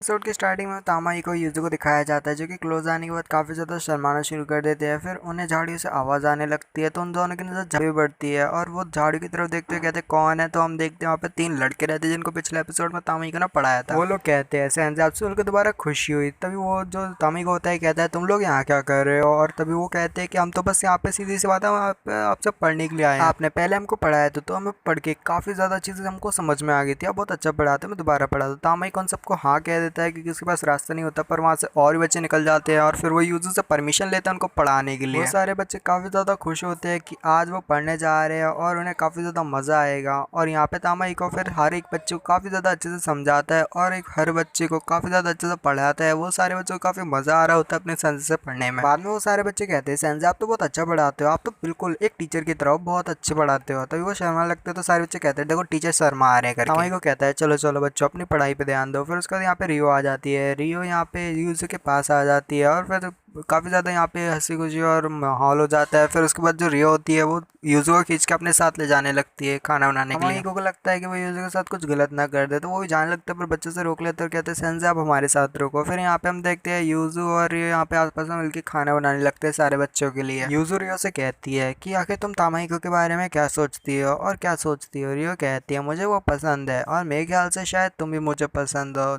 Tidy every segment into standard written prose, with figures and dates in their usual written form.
Episode की starting में तामाई को यूजू को दिखाया जाता है, जो कि क्लोज आने के बाद काफी ज्यादा शर्माना शुरू कर देते हैं। फिर उन्हें झाड़ियों से आवाज आने लगती है, तो उन दोनों की नजर झाड़ी बढ़ती है और वो झाड़ियों की तरफ देखते हुए कहते हैं कौन है। तो हम देखते हैं वहाँ पे 3 लड़के रहते हैं जिनको पिछले एपिसोड में तामाई को ना पढ़ाया था। वो लोग कहते हैं सेंसेई आपसे उनको दोबारा खुशी हुई। तभी वो जो तामाई को होता है कहता है तुम लोग यहाँ क्या कर रहे हो। और तभी वो कहते हैं कि हम तो बस यहाँ पे सीधी सी बात है, हम आपसे पढ़ने के लिए आए हैं। आपने पहले हमको पढ़ाया था तो हमें पढ़ के काफी ज्यादा चीजें हमको समझ में आ गई थी, आप बहुत अच्छा पढ़ाते, मैं दोबारा पढ़ा। तो तामाई कौन सबको हाँ कह देता है क्योंकि उसके पास रास्ता नहीं होता, पर वहाँ से और भी बच्चे निकल जाते हैं और फिर वो यूजू से परमिशन लेते हैं उनको पढ़ाने के लिए। वो सारे बच्चे काफ़ी ज़्यादा खुश होते हैं कि आज वो पढ़ने जा रहे हैं और उन्हें काफ़ी ज़्यादा मज़ा आएगा। और यहाँ पे तामाई को फिर हर एक बच्चे को काफ़ी ज़्यादा अच्छे से समझाता है और हर बच्चे को काफ़ी ज़्यादा अच्छे से पढ़ाता है। वो सारे बच्चों को काफ़ी मज़ा आ रहा होता है अपने सेंसेई से पढ़ने में। बाद में वो सारे बच्चे कहते हैं सेंसेई आप तो बहुत अच्छा पढ़ाते हो, आप तो बिल्कुल एक टीचर की तरह बहुत अच्छे पढ़ाते हो। तभी वो शर्मा लगते हो तो सारे बच्चे कहते हैं देखो टीचर शर्मा आ रहे हैं करके। तामाई को कहता है चलो चलो बच्चों अपनी पढ़ाई पे ध्यान दो। फिर उसके बाद यहाँ पे रियो आ जाती है। रियो यहाँ पे यूजू के पास आ जाती है और फिर काफ़ी ज़्यादा यहाँ पे हंसी खुशी और माहौल हो जाता है। फिर उसके बाद जो रियो होती है वो यूजू को खींच के अपने साथ ले जाने लगती है खाना बनाने के लिए। को लगता है कि वो यूजू के साथ कुछ गलत ना कर दे, तो वो भी जाने लगता है, पर बच्चों से रोक लेते हैं और कहते हैं सेंसेई आप हमारे साथ रुको। फिर यहाँ पे हम देखते हैं यूजू और रियो यहाँ पे आसपास में मिलकर खाना बनाने लगते हैं सारे बच्चों के लिए। यूजू रियो से कहती है कि आखिर तुम तामाइको के बारे में क्या सोचती हो और क्या सोचती हो। रियो कहती है मुझे वो पसंद है और मेरे ख्याल से शायद तुम भी मुझे पसंद हो।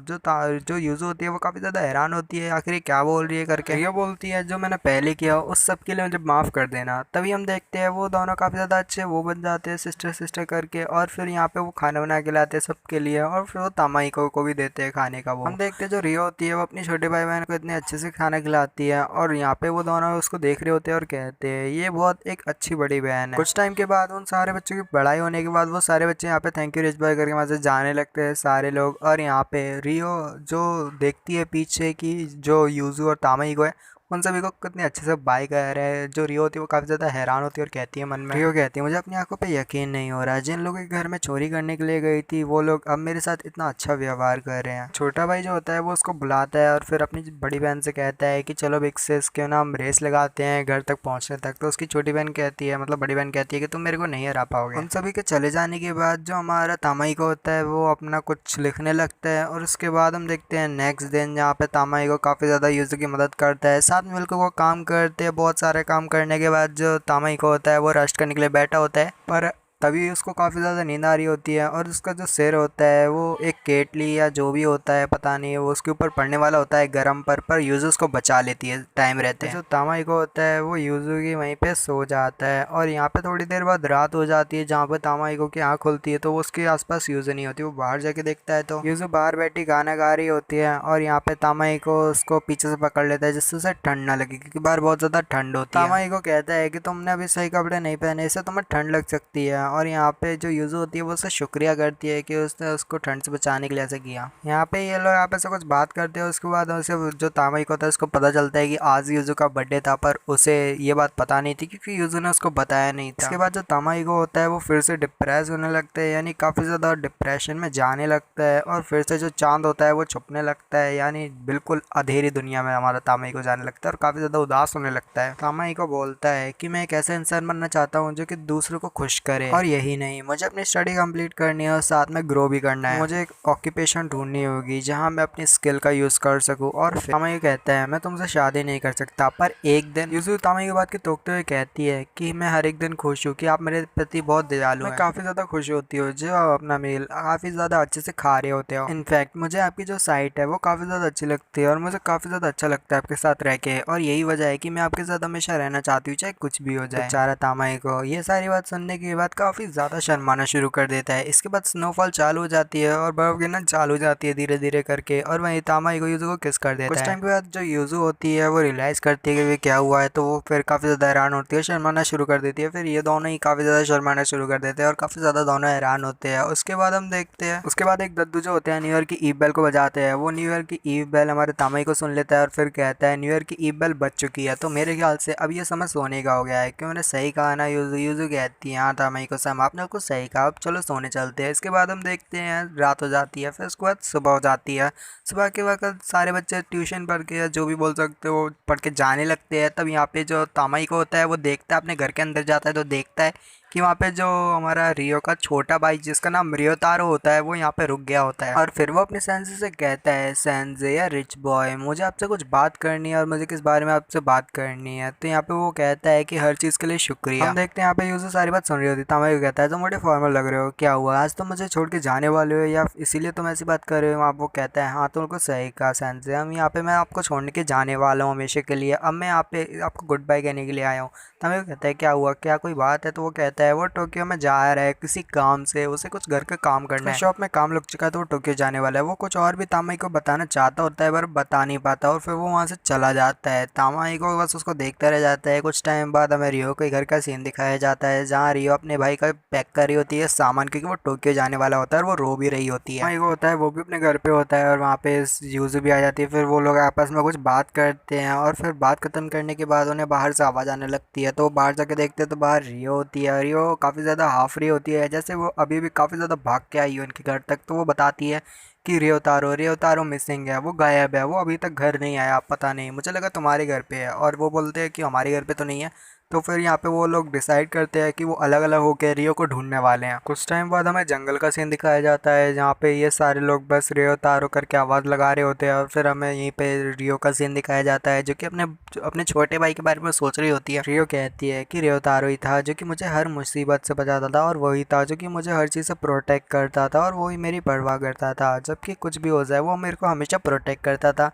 जो यूजू होती है वो काफ़ी ज़्यादा हैरान होती है आखिर क्या बोल रही है करके। रियो बोलती है जो मैंने पहले किया उस सब के लिए मुझे माफ़ कर देना। तभी हम देखते हैं वो दोनों काफ़ी ज़्यादा अच्छे वो बन जाते हैं सिस्टर सिस्टर करके। और फिर यहाँ पे वो खाना बना के लाते हैं सबके लिए और फिर वो तामाइको को भी देते हैं खाने का। वो हम देखते हैं जो रियो होती है वो अपनी छोटे भाई बहन को इतने अच्छे से खाना खिलाती है और यहाँ पे वो दोनों उसको देख रहे होते हैं और कहते हैं ये बहुत एक अच्छी बड़ी बहन है। कुछ टाइम के बाद उन सारे बच्चों की पढ़ाई होने के बाद वो सारे बच्चे यहाँ पे थैंक यू रिच बॉय करके वहाँ से जाने लगते हैं सारे लोग। और यहाँ पे रियो जो देखती है पीछे की जो यूजू और तामाइको है उन सभी को कितने अच्छे से बाय कर रहे हैं। जो रियो होती है वो काफ़ी ज़्यादा हैरान होती है और कहती है मन में, रियो कहती है मुझे अपनी आंखों पे यकीन नहीं हो रहा, जिन लोगों के घर में चोरी करने के लिए गई थी वो लोग अब मेरे साथ इतना अच्छा व्यवहार कर रहे हैं। छोटा भाई जो होता है वो उसको बुलाता है और फिर अपनी बड़ी बहन से कहता है कि चलो बिग सिस क्यों ना हम रेस लगाते हैं घर तक पहुँचने तक। तो उसकी छोटी बहन कहती है मतलब बड़ी बहन कहती है कि तुम मेरे को नहीं हरा पाओगे। उन सभी के चले जाने के बाद जो हमारा तामाइको होता है वो अपना कुछ लिखने लगता है और उसके बाद हम देखते हैं नेक्स्ट दिन जहाँ पे तामाइको काफ़ी ज़्यादा यूजू की मदद करता है। साथ में मिलकर वो काम करते हैं। बहुत सारे काम करने के बाद जो तामाइको होता है वो रेस्ट करने के लिए बैठा होता है, पर तभी उसको काफ़ी ज़्यादा नींद आ रही होती है और उसका जो सिर होता है वो एक केटली या जो भी होता है पता नहीं वो उसके ऊपर पड़ने वाला होता है गर्म पर यूजू उसको बचा लेती है टाइम रहते हैं। जो तामाइको होता है वो यूजू की वहीं पे सो जाता है और यहाँ पे थोड़ी देर बाद रात हो जाती है जहाँ पे तामाइको की आँख खुलती है तो वो उसके आसपास यूजू नहीं होती। वो बाहर जाके देखता है तो यूजू बाहर बैठी गाना गा रही होती है और यहाँ पे तामाइको उसको पीछे से पकड़ लेता है जिससे उसे ठंड ना लगे क्योंकि बाहर बहुत ज़्यादा ठंड होती है। तामाइको कहता है कि तुमने अभी सही कपड़े नहीं पहने इससे तुम्हें ठंड लग सकती है। और यहाँ पे जो यूजू होती है वो उससे शुक्रिया करती है कि उसने उसको ठंड से बचाने के लिए ऐसा किया। यहाँ पे ये लोग यहाँ पे से कुछ बात करते हैं। उसके बाद उसे जो तामाइको होता है उसको पता चलता है कि आज यूजू का बर्थडे था, पर उसे ये बात पता नहीं थी क्योंकि यूजू ने उसको बताया नहीं था। इसके बाद जो तामाइको होता है वो फिर से डिप्रेस होने लगता है, यानी काफ़ी ज़्यादा डिप्रेशन में जाने लगता है और फिर से जो चांद होता है वो छुपने लगता है, यानी बिल्कुल अंधेरी दुनिया में हमारा तामाइको जाने लगता है और काफ़ी ज़्यादा उदास होने लगता है। तामाइको बोलता है कि मैं एक ऐसा इंसान बनना चाहता हूँ जो कि दूसरों को खुश करे और यही नहीं मुझे अपनी स्टडी कंप्लीट करनी है और साथ में ग्रो भी करना है। मुझे एक ऑक्यूपेशन ढूंढनी होगी जहाँ मैं अपनी स्किल का यूज़ कर सकूँ। और फिर तामाइको कहता है मैं तुमसे शादी नहीं कर सकता पर एक दिन। यूजू तामाइको की बात के टोकते हुए कहती है कि मैं हर एक दिन खुश हूँ कि आप मेरे प्रति बहुत दयालु हैं। काफ़ी ज़्यादा खुश होती हो जो आप अपना मील काफ़ी ज़्यादा अच्छे से खा रहे होते हो। इनफैक्ट मुझे आपकी जो साइट है वो काफ़ी ज़्यादा अच्छी लगती है और मुझे काफ़ी ज़्यादा अच्छा लगता है आपके साथ रह के और यही वजह है कि मैं आपके साथ हमेशा रहना चाहती हूँ चाहे कुछ भी हो जाए। बेचारा तामाइको ये सारी बात सुनने के बाद काफ़ी ज़्यादा शर्माना शुरू कर देता है। इसके बाद स्नोफॉल चालू हो जाती है और बर्फ गिरना चालू हो जाती है धीरे धीरे करके और वहीं तामाइको यूजू को किस कर देता है। कुछ टाइम के बाद जो यूजू होती है वो रियलाइज़ करती है कि क्या हुआ है, तो वो फिर काफ़ी ज़्यादा हैरान होती है, शर्माना शुरू कर देती है। फिर ये दोनों ही काफ़ी ज़्यादा शर्माना शुरू कर देते हैं और काफ़ी ज़्यादा दोनों हैरान होते हैं। उसके बाद हम देखते हैं उसके बाद एक दद्दू जो होते हैं न्यू ईयर की ईव बेल को बजाते हैं। वो न्यू ईयर की ईव बेल हमारे तामाइको सुन लेता है और फिर कहता है न्यू ईयर की ईव बेल बज चुकी है तो मेरे ख्याल से अब ये समय सोने का हो गया है। क्यों मैंने सही कहा ना यूजू। यूजू कहती है हाँ तामाइको सम आपने कुछ सही कहा, अब चलो सोने चलते हैं। इसके बाद हम देखते हैं रात हो जाती है, फिर उसके बाद सुबह हो जाती है। सुबह के वक्त सारे बच्चे ट्यूशन पढ़ के या जो भी बोल सकते हो पढ़ के जाने लगते हैं। तब यहाँ पे जो तामाइको होता है वो देखता है अपने घर के अंदर जाता है तो देखता है कि वहाँ पे जो हमारा रियो का छोटा भाई जिसका नाम रियोतारो होता है वो यहाँ पे रुक गया होता है और फिर वो अपने सेंसे से कहता है, सेंसे या रिच बॉय, मुझे आपसे कुछ बात करनी है और मुझे किस बारे में आपसे बात करनी है। तो यहाँ पे वो कहता है कि हर चीज़ के लिए शुक्रिया। हम देखते हैं यहाँ पे यूजर सारी बात सुन रही होती है। तामाई को कहता है, तुम बड़े फॉर्मल लग रहे हो, क्या हुआ, आज तुम मुझे छोड़ के जाने वाले हो या इसीलिए तुम ऐसी बात कर रहे हो। आप वो कहता है, हाँ तुमको सही कहा सेंसे, हम यहाँ पे मैं आपको छोड़ के जाने वाला हूँ हमेशा के लिए, अब मैं यहाँ पे आपको गुड बाय कहने के लिए आया हूँ। तामाई को कहता है, क्या हुआ, क्या कोई बात है। तो वो कहता है वो टोक्यो में जा रहा है किसी काम से, उसे कुछ घर का काम करना है, शॉप में काम लग चुका है तो वो टोक्यो जाने वाला है। वो कुछ और भी तामाई को बताना चाहता होता है पर बता नहीं पाता और फिर वो वहाँ से चला जाता है। तामाई को बस उसको देखता रह जाता है। कुछ टाइम बाद हमें रियो के घर का सीन दिखाया जाता है जहाँ रियो अपने भाई का पैक कर रही होती है सामान, क्योंकि वो टोक्यो जाने वाला होता है और वो रो भी रही होती है। तामाई को होता है वो भी अपने घर पे होता है और वहाँ पे यूज़ू भी आ जाती है। फिर वो लोग आपस में कुछ बात करते हैं और फिर बात खत्म करने के बाद उन्हें बाहर से आवाज़ आने लगती है। तो वो बाहर जाके देखते हैं तो बाहर रियो होती है। रियो काफ़ी ज़्यादा हाफ रही होती है, जैसे वो अभी भी काफ़ी ज़्यादा भाग के आई है उनके घर तक। तो वो बताती है कि रियोतारो मिसिंग है, वो गायब है, वो अभी तक घर नहीं आया, पता नहीं, मुझे लगा तुम्हारे घर पे है। और वो बोलते हैं कि हमारे घर पे तो नहीं है। तो फिर यहाँ पे वो लोग डिसाइड करते हैं कि वो अलग अलग होकर रियो को ढूंढने वाले हैं। कुछ टाइम बाद हमें जंगल का सीन दिखाया जाता है जहाँ पे ये सारे लोग बस रियोतारो करके आवाज़ लगा रहे होते हैं और फिर हमें यहीं पे रियो का सीन दिखाया जाता है जो कि अपने छोटे भाई के बारे में सोच रही होती है। रियो कहती है कि रियोतारो ही था जो कि मुझे हर मुसीबत से बचाता था और वही था जो कि मुझे हर चीज़ से प्रोटेक्ट करता था और वही मेरी परवाह करता था, जबकि कुछ भी हो जाए वो मेरे को हमेशा प्रोटेक्ट करता था।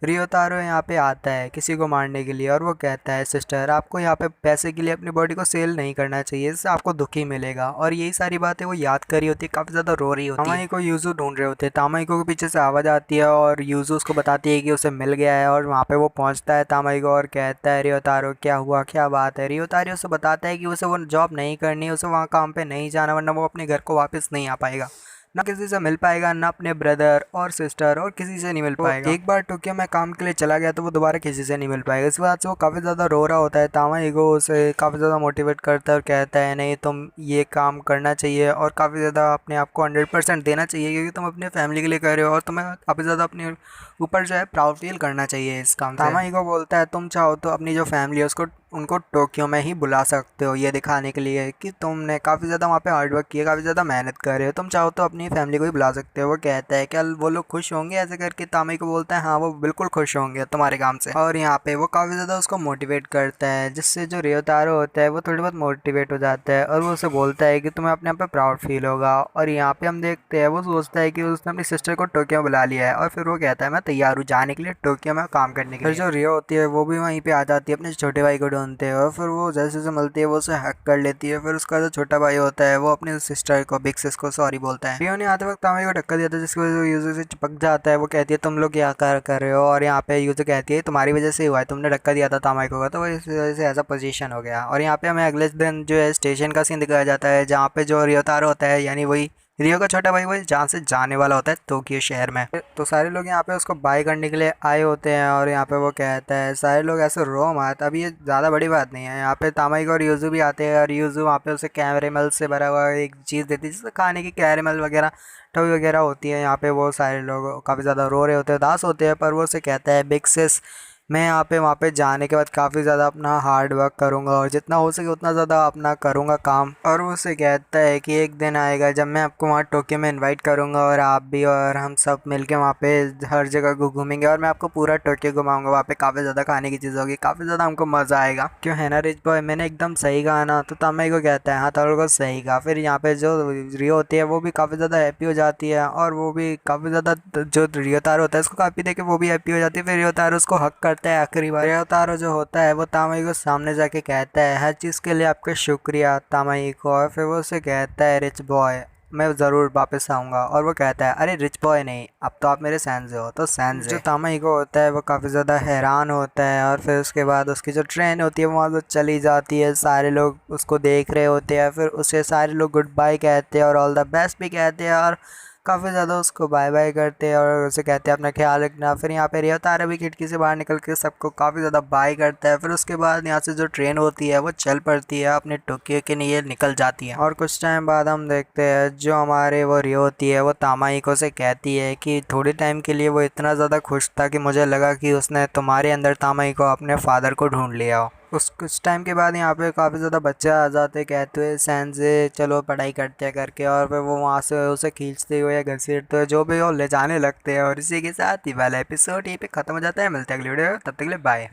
रियोतारो यहाँ पे आता है किसी को मारने के लिए और वो कहता है, सिस्टर आपको यहाँ पे पैसे के लिए अपनी बॉडी को सेल नहीं करना चाहिए, इससे आपको दुख ही मिलेगा। और यही सारी बातें वो याद कर रही होती है, काफ़ी ज़्यादा रो रही होती है। तामाई को यूजू ढूंढ रहे होते हैं। तामाई को पीछे से आवाज़ आती है और यूजू उसको बताती है कि उसे मिल गया है और वहाँ पे वो पहुँचता है तामाई को और कहता है, रियोतारो क्या हुआ, क्या बात है। रियोतारो उसे बताता है कि उसे वो जॉब नहीं करनी है, उसे वहाँ काम पे नहीं जाना, वरना वो अपने घर को वापस नहीं आ पाएगा, ना किसी से मिल पाएगा, ना अपने ब्रदर और सिस्टर और किसी से नहीं मिल पाएगा। एक बार टोक्यो में काम के लिए चला गया तो वो दोबारा किसी से नहीं मिल पाएगा। इस बात से वो काफ़ी ज़्यादा रो रहा होता है। तामाई को उसे काफ़ी ज़्यादा मोटिवेट करता है और कहता है, नहीं तुम ये काम करना चाहिए और काफ़ी ज़्यादा अपने आप को 100% देना चाहिए, क्योंकि तुम अपने फैमिली के लिए कर रहे हो और तुम्हें काफ़ी ज़्यादा अपने ऊपर जो है प्राउड फील करना चाहिए इस काम से। तामाई को बोलता है, तुम चाहो तो अपनी जो फैमिली है उसको उनको टोक्यो में ही बुला सकते हो, ये दिखाने के लिए कि तुमने काफ़ी ज़्यादा वहाँ पे हार्डवर्क किया, काफ़ी ज़्यादा मेहनत कर रहे हो, तुम चाहो तो अपनी फैमिली को ही बुला सकते हो। वो कहता है क्या वो लोग खुश होंगे ऐसे करके। तामाई को बोलता है, हाँ वो बिल्कुल खुश होंगे तुम्हारे काम से। और यहाँ पे वो काफ़ी ज़्यादा उसको मोटिवेट करता है, जिससे जो रियोतारो होता है वो थोड़ी बहुत मोटिवेट हो जाता है और वो उसे बोलता है कि तुम्हें अपने आप पे प्राउड फील होगा। और यहाँ पे हम देखते हैं वो सोचता है कि उसने अपनी सिस्टर को टोक्यो में बुला लिया है और फिर वो कहता है, मैं तैयार हूँ जाने के लिए टोक्यो में काम करने के लिए। फिर जो रियो होती है वो भी वहीं पे आ जाती है अपने छोटे भाई को ढूंढते हैं और फिर वो जैसे जैसे मिलती है वो उसे हक कर लेती है। फिर उसका जो छोटा भाई होता है वो अपनी सिस्टर को, बिग सिस को सॉरी बोलता है। रियो ने आते वक्त तामाई को धक्का दिया था जिसकी वजह से यूजर से चिपक जाता है। वो कहती है, तुम लोग क्या कर रहे हो, और यहाँ पे यूजर कहती है, तुम्हारी वजह से हुआ है, तुमने धक्का दिया था तामाई को, तो इस वजह से ऐसा पोजीशन हो गया। और यहाँ पे हमें अगले दिन जो है स्टेशन का सीन दिखाया जाता है जहाँ पे जो रियोतारो होता है, यानी वही रियो का छोटा भाई, वही जहाँ से जाने वाला होता है टोक्यो शहर में। तो सारे लोग यहाँ पे उसको बाय करने के लिए आए होते हैं और यहाँ पे वो कहता है, सारे लोग ऐसे रो मत, अभी ये ज़्यादा बड़ी बात नहीं है। यहाँ पे तामाई को और यूजू भी आते हैं और यूजू वहाँ पे उसे कैरेमल से भरा हुआ एक चीज़ देती है जिससे खाने की कैरेमल वगैरह टॉफी वगैरह होती है। यहाँ पे वो सारे लोग काफ़ी ज़्यादा रो रहे होते हैं, उदास होते हैं, पर वो उसे कहता है, बिग सिस मैं यहाँ पे वहाँ पे जाने के बाद काफ़ी ज़्यादा अपना हार्ड वर्क करूँगा और जितना हो सके उतना ज़्यादा अपना करूँगा काम। और वो उसे कहता है कि एक दिन आएगा जब मैं आपको वहाँ टोक्यो में इनवाइट करूँगा और आप भी और हम सब मिलके वहाँ पे हर जगह को घूमेंगे और मैं आपको पूरा टोक्यो घुमाऊँगा। वहाँ पे काफ़ी ज़्यादा खाने की चीज़ होगी, काफ़ी ज़्यादा हमको मज़ा आएगा। क्यों है ना रिच बॉय, मैंने एकदम सही कहा ना। तो तामाई को कहता है, हाँ थोड़ा को सही कहा। फिर यहाँ पे जो रियो होती है वो भी काफ़ी ज़्यादा हैप्पी हो जाती है और वो भी काफ़ी ज़्यादा, जो रियोतारो होता है उसको काफ़ी देख के वो भी हैप्पी हो जाती है। फिर रियोतारो उसको हक करता है आखिरी बार। रियोतारो जो होता है वो तामाई को सामने जाके कहता है, हर चीज़ के लिए आपका शुक्रिया तामाई को। और फिर वो उसे कहता है, रिच बॉय मैं ज़रूर वापस आऊँगा। और वो कहता है, अरे रिच बॉय नहीं, अब तो आप मेरे सैनजे हो। तो सैनजे जो तामाई को होता है वो काफ़ी ज़्यादा हैरान होता है और फिर उसके बाद उसकी जो ट्रेन होती है वहाँ से चली जाती है। सारे लोग उसको देख रहे होते हैं, फिर उसे सारे लोग गुड बाय कहते हैं और ऑल द बेस्ट भी कहते हैं और काफ़ी ज़्यादा उसको बाय बाय करते हैं और उसे कहते हैं अपना ख्याल रखना। फिर यहाँ पे रियोतारो भी खिड़की से बाहर निकल के सबको काफ़ी ज़्यादा बाय करता है। फिर उसके बाद यहाँ से जो ट्रेन होती है वो चल पड़ती है, अपने टोक्यो के लिए निकल जाती है। और कुछ टाइम बाद हम देखते हैं जो हमारे वो रियो होती है वो तामाई को से कहती है कि थोड़े टाइम के लिए वो इतना ज़्यादा खुश था कि मुझे लगा कि उसने तुम्हारे अंदर तामाई को अपने फादर को ढूंढ लिया हो। उस कुछ टाइम के बाद यहाँ पे काफ़ी ज़्यादा बच्चे आ जाते, कहते हुए सैन से चलो पढ़ाई करते हैं करके, और फिर वो वहाँ से उसे खींचते हुए या घसीटते हुए जो भी हो ले जाने लगते हैं। और इसी के साथ ही वाला एपिसोड यहीं पे ख़त्म हो जाता है। मिलते हैं अगली वीडियो में, तब तक के लिए बाय।